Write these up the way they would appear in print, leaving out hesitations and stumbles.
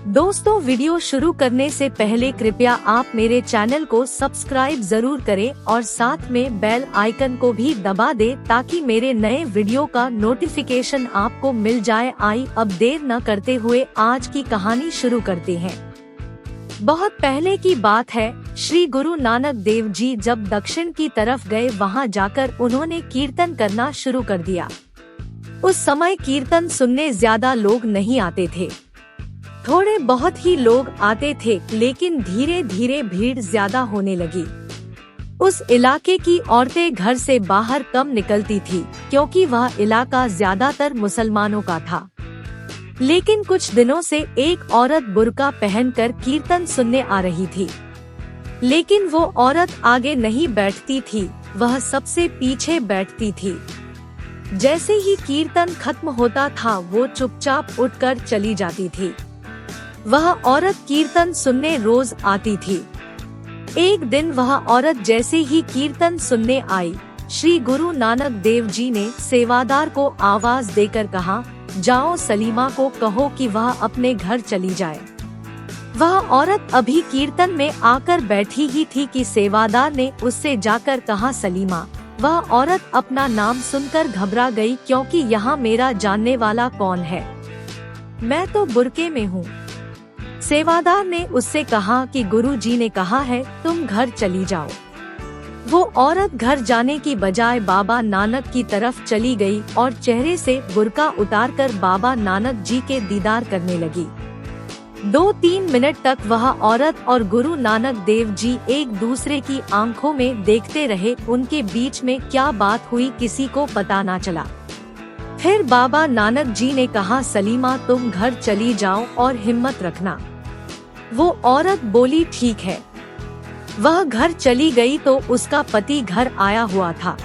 दोस्तों, वीडियो शुरू करने से पहले कृपया आप मेरे चैनल को सब्सक्राइब जरूर करें और साथ में बेल आइकन को भी दबा दें ताकि मेरे नए वीडियो का नोटिफिकेशन आपको मिल जाए। अब देर न करते हुए आज की कहानी शुरू करते हैं। बहुत पहले की बात है, श्री गुरु नानक देव जी जब दक्षिण की तरफ गए, वहां जाकर उन्होंने कीर्तन करना शुरू कर दिया। उस समय कीर्तन सुनने ज्यादा लोग नहीं आते थे, थोड़े बहुत ही लोग आते थे, लेकिन धीरे धीरे भीड़ ज्यादा होने लगी। उस इलाके की औरतें घर से बाहर कम निकलती थी क्योंकि वह इलाका ज्यादातर मुसलमानों का था। लेकिन कुछ दिनों से एक औरत बुर्का पहनकर कीर्तन सुनने आ रही थी, लेकिन वो औरत आगे नहीं बैठती थी, वह सबसे पीछे बैठती थी। जैसे ही कीर्तन खत्म होता था, वो चुपचाप उठकर चली जाती थी। वह औरत कीर्तन सुनने रोज आती थी। एक दिन वह औरत जैसे ही कीर्तन सुनने आई, श्री गुरु नानक देव जी ने सेवादार को आवाज देकर कहा, जाओ सलीमा को कहो कि वह अपने घर चली जाए। वह औरत अभी कीर्तन में आकर बैठी ही थी कि सेवादार ने उससे जाकर कहा, सलीमा। वह औरत अपना नाम सुनकर घबरा गई, क्योंकि यहाँ मेरा जानने वाला कौन है, मैं तो बुर्के में हूँ। सेवादार ने उससे कहा कि गुरुजी ने कहा है तुम घर चली जाओ। वो औरत घर जाने की बजाय बाबा नानक की तरफ चली गई और चेहरे से बुर्का उतारकर बाबा नानक जी के दीदार करने लगी। 2-3 मिनट तक वह औरत और गुरु नानक देव जी एक दूसरे की आंखों में देखते रहे। उनके बीच में क्या बात हुई किसी को पता ना चला। फिर बाबा नानक जी ने कहा, सलीमा तुम घर चली जाओ और हिम्मत रखना। वो औरत बोली, ठीक है। वह घर चली गई तो उसका पति घर आया हुआ था।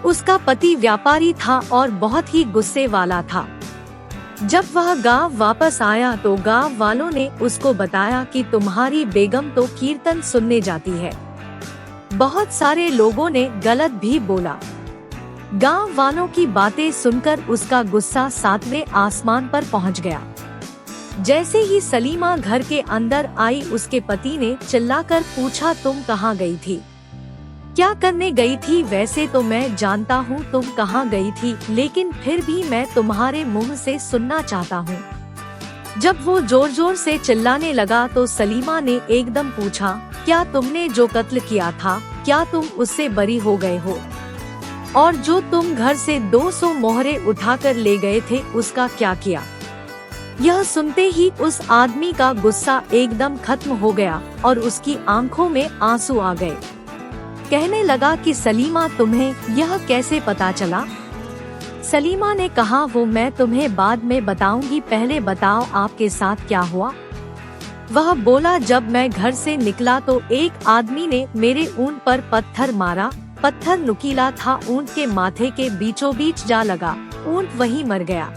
उसका पति व्यापारी था और बहुत ही गुस्से वाला था। जब वह गांव वापस आया तो गांव वालों ने उसको बताया कि तुम्हारी बेगम तो कीर्तन सुनने जाती है। बहुत सारे लोगों ने गलत भी बोला। गांव वालों की बातें सुनकर उसका गुस्सा 7वें आसमान पर पहुंच गया। जैसे ही सलीमा घर के अंदर आई, उसके पति ने चिल्लाकर पूछा, तुम कहाँ गई थी, क्या करने गई थी? वैसे तो मैं जानता हूँ तुम कहाँ गई थी, लेकिन फिर भी मैं तुम्हारे मुंह से सुनना चाहता हूँ। जब वो जोर जोर से चिल्लाने लगा तो सलीमा ने एकदम पूछा, क्या तुमने जो कत्ल किया था, क्या तुम उससे बरी हो गए हो? और जो तुम घर से 200 मोहरे उठाकर ले गए थे, उसका क्या किया? यह सुनते ही उस आदमी का गुस्सा एकदम खत्म हो गया और उसकी आंखों में आंसू आ गए। कहने लगा कि सलीमा तुम्हें यह कैसे पता चला? सलीमा ने कहा, वो मैं तुम्हें बाद में बताऊंगी, पहले बताओ आपके साथ क्या हुआ? वह बोला, जब मैं घर से निकला तो एक आदमी ने मेरे ऊंट पर पत्थर मारा। पत्थर नुकीला था, ऊंट के माथे के बीचों बीच जा लगा, ऊंट वहीं मर गया।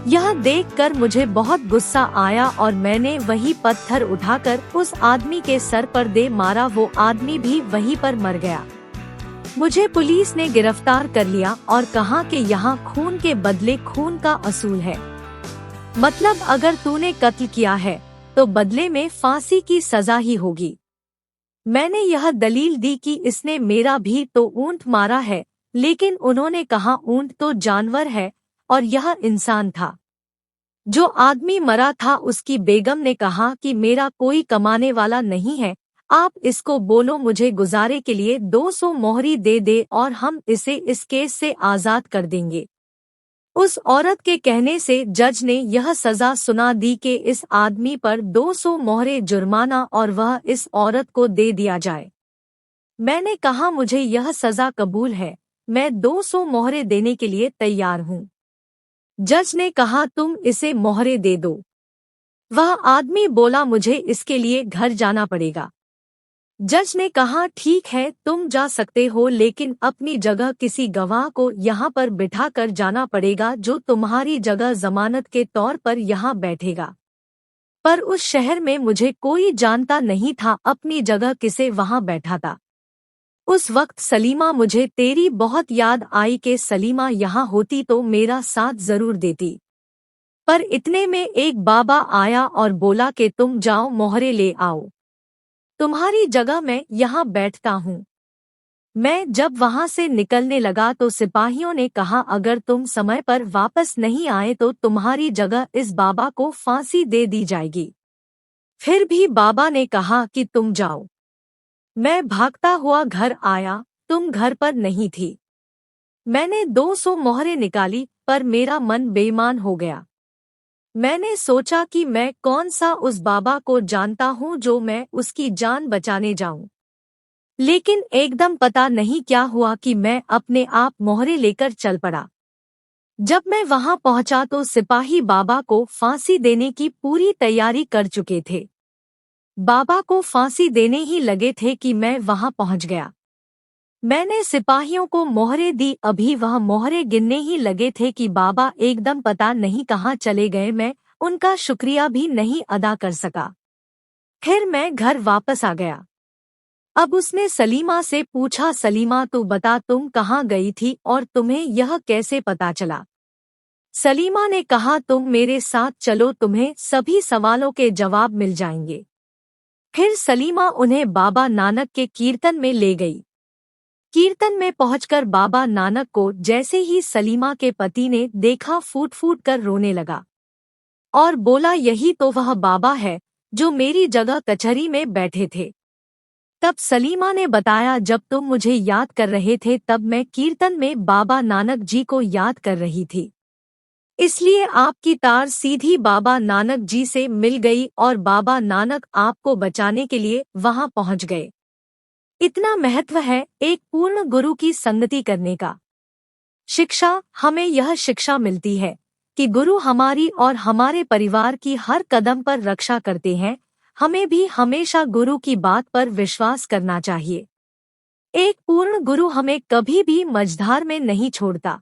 यह देखकर मुझे बहुत गुस्सा आया और मैंने वही पत्थर उठाकर उस आदमी के सर पर दे मारा। वो आदमी भी वहीं पर मर गया। मुझे पुलिस ने गिरफ्तार कर लिया और कहा कि यहाँ खून के बदले खून का असूल है। मतलब अगर तूने कत्ल किया है तो बदले में फांसी की सजा ही होगी। मैंने यह दलील दी कि इसने मेरा भी तो ऊंट मारा है, लेकिन उन्होंने कहा ऊंट तो जानवर है और यह इंसान था। जो आदमी मरा था उसकी बेगम ने कहा कि मेरा कोई कमाने वाला नहीं है, आप इसको बोलो मुझे गुजारे के लिए 200 मोहरी दे दे और हम इसे इस केस से आजाद कर देंगे। उस औरत के कहने से जज ने यह सजा सुना दी कि इस आदमी पर 200 मोहरे जुर्माना और वह इस औरत को दे दिया जाए। मैंने कहा, मुझे यह सजा कबूल है, मैं 200 मोहरे देने के लिए तैयार हूँ। जज ने कहा, तुम इसे मोहरे दे दो। वह आदमी बोला, मुझे इसके लिए घर जाना पड़ेगा। जज ने कहा, ठीक है तुम जा सकते हो, लेकिन अपनी जगह किसी गवाह को यहाँ पर बिठा कर जाना पड़ेगा, जो तुम्हारी जगह जमानत के तौर पर यहाँ बैठेगा। पर उस शहर में मुझे कोई जानता नहीं था अपनी जगह किसे वहाँ बैठा था। उस वक्त सलीमा, मुझे तेरी बहुत याद आई कि सलीमा यहाँ होती तो मेरा साथ जरूर देती। पर इतने में एक बाबा आया और बोला कि तुम जाओ मोहरे ले आओ, तुम्हारी जगह मैं यहाँ बैठता हूँ। मैं जब वहां से निकलने लगा तो सिपाहियों ने कहा अगर तुम समय पर वापस नहीं आए तो तुम्हारी जगह इस बाबा को फांसी दे दी जाएगी। फिर भी बाबा ने कहा कि तुम जाओ। मैं भागता हुआ घर आया, तुम घर पर नहीं थी। मैंने 200 मोहरें निकाली पर मेरा मन बेईमान हो गया। मैंने सोचा कि मैं कौन सा उस बाबा को जानता हूँ जो मैं उसकी जान बचाने जाऊं। लेकिन एकदम पता नहीं क्या हुआ कि मैं अपने आप मोहरे लेकर चल पड़ा। जब मैं वहां पहुंचा तो सिपाही बाबा को फांसी देने की पूरी तैयारी कर चुके थे। बाबा को फांसी देने ही लगे थे कि मैं वहां पहुंच गया। मैंने सिपाहियों को मोहरे दी, अभी वह मोहरे गिनने ही लगे थे कि बाबा एकदम पता नहीं कहाँ चले गए। मैं उनका शुक्रिया भी नहीं अदा कर सका। फिर मैं घर वापस आ गया। अब उसने सलीमा से पूछा, सलीमा तू बता तुम कहाँ गई थी और तुम्हें यह कैसे पता चला? सलीमा ने कहा तुम मेरे साथ चलो, तुम्हें सभी सवालों के जवाब मिल जाएंगे। फिर सलीमा उन्हें बाबा नानक के कीर्तन में ले गई। कीर्तन में पहुंचकर बाबा नानक को जैसे ही सलीमा के पति ने देखा फूट फूट कर रोने लगा और बोला यही तो वह बाबा है जो मेरी जगह कचहरी में बैठे थे। तब सलीमा ने बताया जब तुम मुझे याद कर रहे थे तब मैं कीर्तन में बाबा नानक जी को याद कर रही थी, इसलिए आपकी तार सीधी बाबा नानक जी से मिल गई और बाबा नानक आपको बचाने के लिए वहां पहुंच गए। इतना महत्व है एक पूर्ण गुरु की संगति करने का। शिक्षा, हमें यह शिक्षा मिलती है कि गुरु हमारी और हमारे परिवार की हर कदम पर रक्षा करते हैं। हमें भी हमेशा गुरु की बात पर विश्वास करना चाहिए। एक पूर्ण गुरु हमें कभी भी मझधार में नहीं छोड़ता।